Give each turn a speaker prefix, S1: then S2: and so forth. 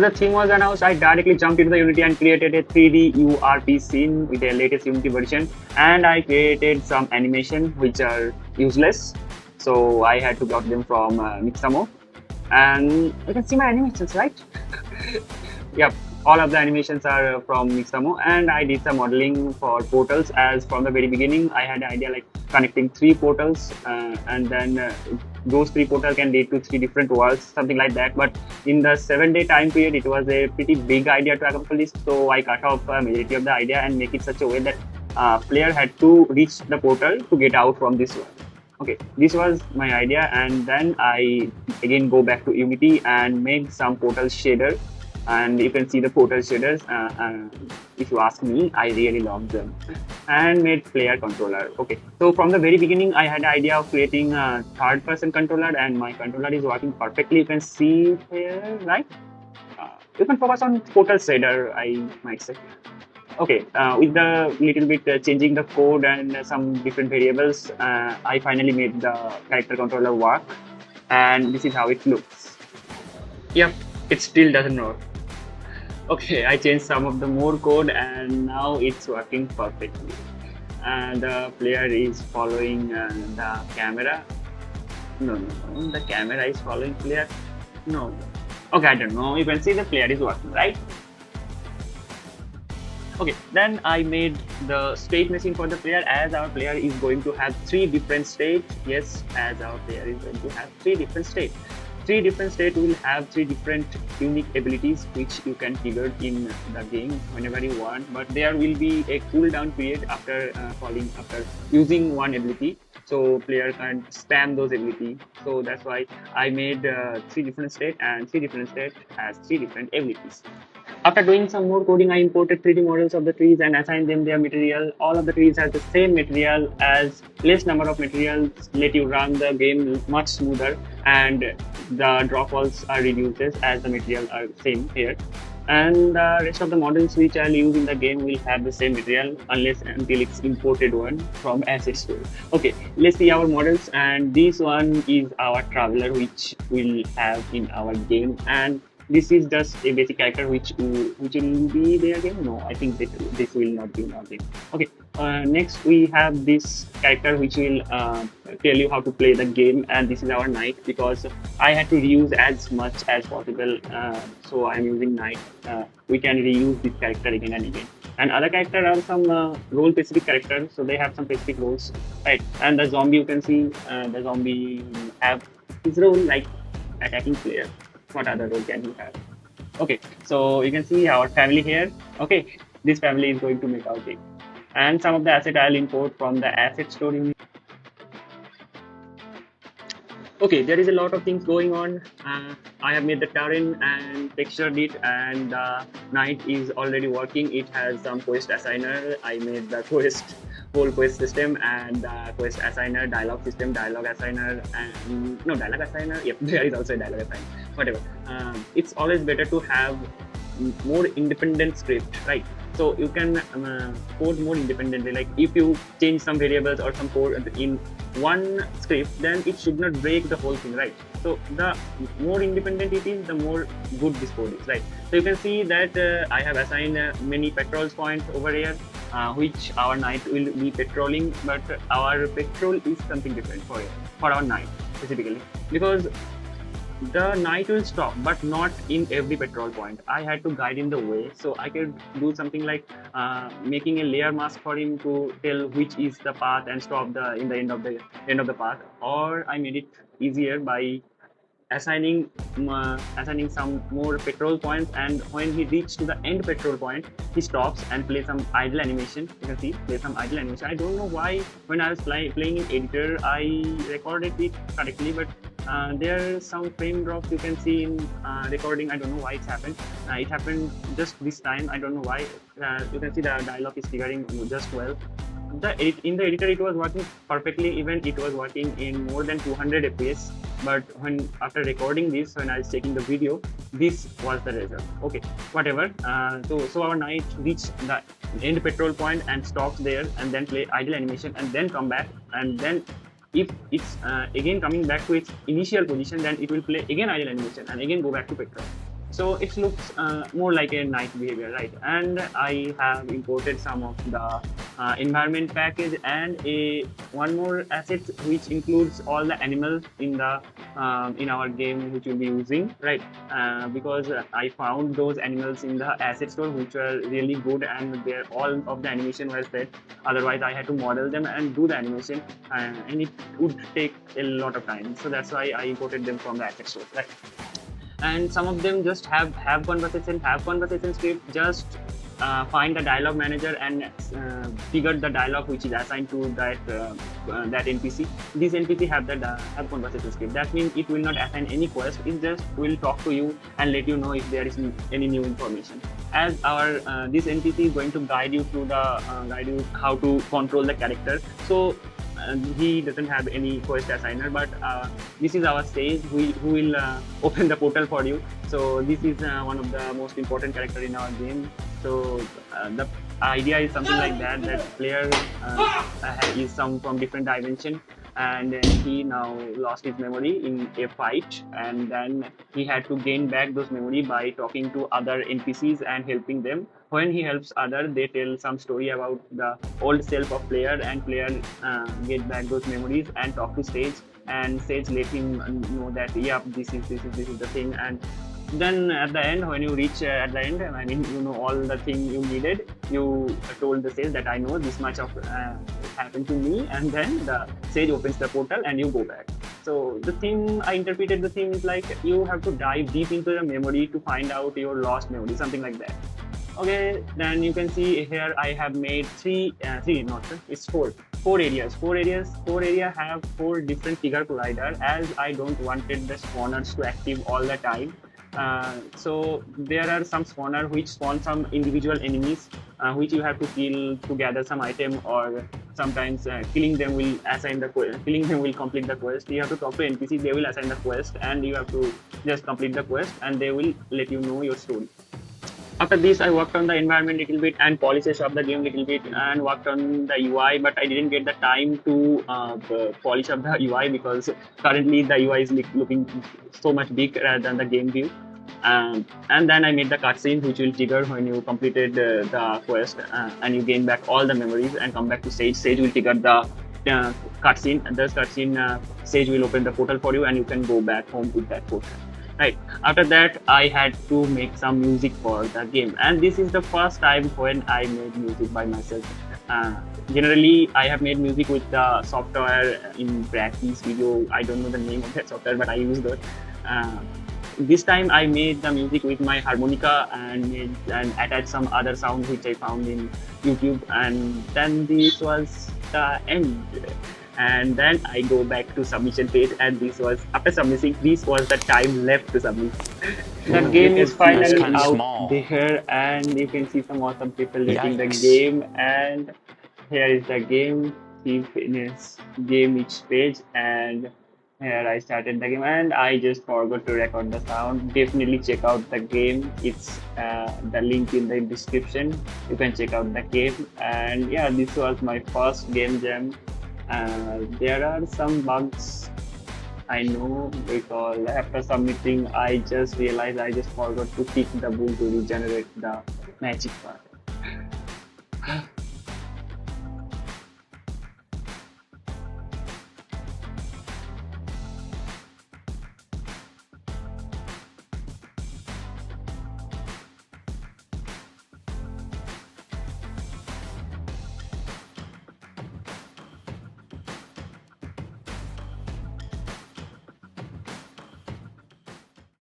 S1: The theme was announced, I directly jumped into the Unity and created a 3D URP scene with the latest Unity version, and I created some animation which are useless, so I had to got them from Mixamo, and you can see my animations, right? Yep, all of the animations are from Mixamo, and I did some modeling for portals. As from the very beginning, I had an idea like connecting three portals, and then those three portals can lead to three different worlds, something like that. But in the 7-day time period, it was a pretty big idea to accomplish, so I cut off a majority of the idea and make it such a way that player had to reach the portal to get out from this world. Okay, this was my idea, and then I again go back to Unity and make some portal shader, and you can see the portal shaders. If you ask me, I really love them, and made player controller. Okay, so from the very beginning, I had the idea of creating a third-person controller, and my controller is working perfectly. You can see here, right? You can focus on portal shader, I might say. Okay, with the little bit changing the code and some different variables, I finally made the character controller work, and this is how it looks. Yep, it still doesn't work. Okay, I changed some of the more code, and now it's working perfectly. And the player is following the camera. No, the camera is following player. No. Okay, I don't know. You can see the player is working, right? Okay, then I made the state machine for the player, as our player is going to have three different states. Yes, as our player is going to have three different states. Three different states will have three different unique abilities which you can trigger in the game whenever you want, but there will be a cooldown period after after using one ability, so player can't spam those abilities. So that's why I made three different states, and three different states has three different abilities. After doing some more coding, I imported 3D models of the trees and assigned them their material. All of the trees have the same material, as less number of materials let you run the game much smoother, and the drop walls are reduced as the material are same here. And the rest of the models which I'll use in the game will have the same material unless until it's imported one from asset store. Okay, let's see our models, and this one is our traveler which we'll have in our game, and this is just a basic character which will be there again. No, I think this will not be in our game. Okay, next we have this character which will tell you how to play the game, and this is our knight, because I had to reuse as much as possible, so I'm using knight. We can reuse this character again and again. And other characters are some role specific characters, so they have some specific roles, right? And the zombie, you can see the zombie have his role like attacking player. What other role can he have? Okay, so you can see our family here. Okay, this family is going to make our game, and some of the asset I'll import from the asset store. Okay, there is a lot of things going on. I have made the terrain and textured it, and the night is already working. It has some quest assigner. I made the whole quest system, and quest assigner, dialogue system, dialogue assigner, and no dialogue assigner. Yep, there is also a dialogue assigner. Whatever. It's always better to have more independent script, right? So you can code more independently. Like if you change some variables or some code in one script, then it should not break the whole thing, right? So the more independent it is, the more good this code is, right? So you can see that I have assigned many patrols points over here, which our knight will be patrolling, but our patrol is something different for our knight specifically, because the knight will stop, but not in every patrol point. I had to guide him the way, so I could do something like making a layer mask for him to tell which is the path and stop in the end of the path. Or I made it easier by assigning some more petrol points, and when he reaches to the end petrol point, he stops and play some idle animation. You can see play some idle animation. I don't know why when I was playing in editor I recorded it correctly, but there are some frame drops you can see in recording. I don't know why it's happened. It happened just this time. I don't know why. You can see the dialogue is figuring just well. In the editor it was working perfectly, even it was working in more than 200 fps, but when after recording this, when I was taking the video, this was the result. Okay, whatever. So our knight reached the end petrol point and stops there, and then play idle animation, and then come back, and then if it's again coming back to its initial position, then it will play again idle animation and again go back to petrol. So it looks more like a night behavior, right? And I have imported some of the environment package and a one more asset which includes all the animals in our game which we'll be using, right? Because I found those animals in the asset store which were really good, and they're all of the animation was set. Otherwise I had to model them and do the animation, and it would take a lot of time. So that's why I imported them from the asset store, right? And some of them just have conversation script, just find the dialogue manager and figure the dialogue which is assigned to that npc. This npc have conversation script. That means it will not assign any quest, it just will talk to you and let you know if there is any new information. As our this npc is going to guide you through the guide you how to control the character. So he doesn't have any quest assigner, but this is our sage who will open the portal for you. So this is one of the most important character in our game. So the idea is something like that player is some from different dimension, and he now lost his memory in a fight, and then he had to gain back those memory by talking to other npcs and helping them. When he helps other, they tell some story about the old self of player, and player get back those memories and talk to sage, and sage let him know that yeah, this is the thing. And then at the end, when you reach at the end, I mean, you know all the thing you needed, you told the sage that I know this much of happened to me, and then the sage opens the portal and you go back. So the thing I interpreted, the thing is like you have to dive deep into your memory to find out your lost memory, something like that. Okay, then you can see here I have made three, not three, it's four area have four different figure collider, as I don't wanted the spawners to active all the time. So there are some spawner which spawn some individual enemies which you have to kill to gather some item, or sometimes killing them will assign the quest, killing them will complete the quest. You have to talk to npc, they will assign the quest, and you have to just complete the quest and they will let you know your story. After this, I worked on the environment a little bit and polishes of the game a little bit, and worked on the UI, but I didn't get the time to polish up the UI because currently the UI is looking so much big rather than the game view. And then I made the cutscene which will trigger when you completed the quest, and you gain back all the memories and come back to Sage. Sage will trigger the cutscene, and this cutscene Sage will open the portal for you, and you can go back home with that portal. Right. After that, I had to make some music for the game, and this is the first time when I made music by myself. Generally, I have made music with the software in Brackeys video. I don't know the name of that software, but I use that. Uh, this time, I made the music with my harmonica and attached some other sound which I found in YouTube, and then this was the end. And then I go back to submission page, and this was after submitting, this was the time left to submit. The game is finally out there, and you can see some awesome people rating the game. And here is the game. See finish game each page, and here I started the game, and I just forgot to record the sound. Definitely check out the game. It's the link in the description. You can check out the game. And yeah, this was my first game jam. There are some bugs, I know, because after submitting, I just realized I just forgot to pick the bull to regenerate the magic part.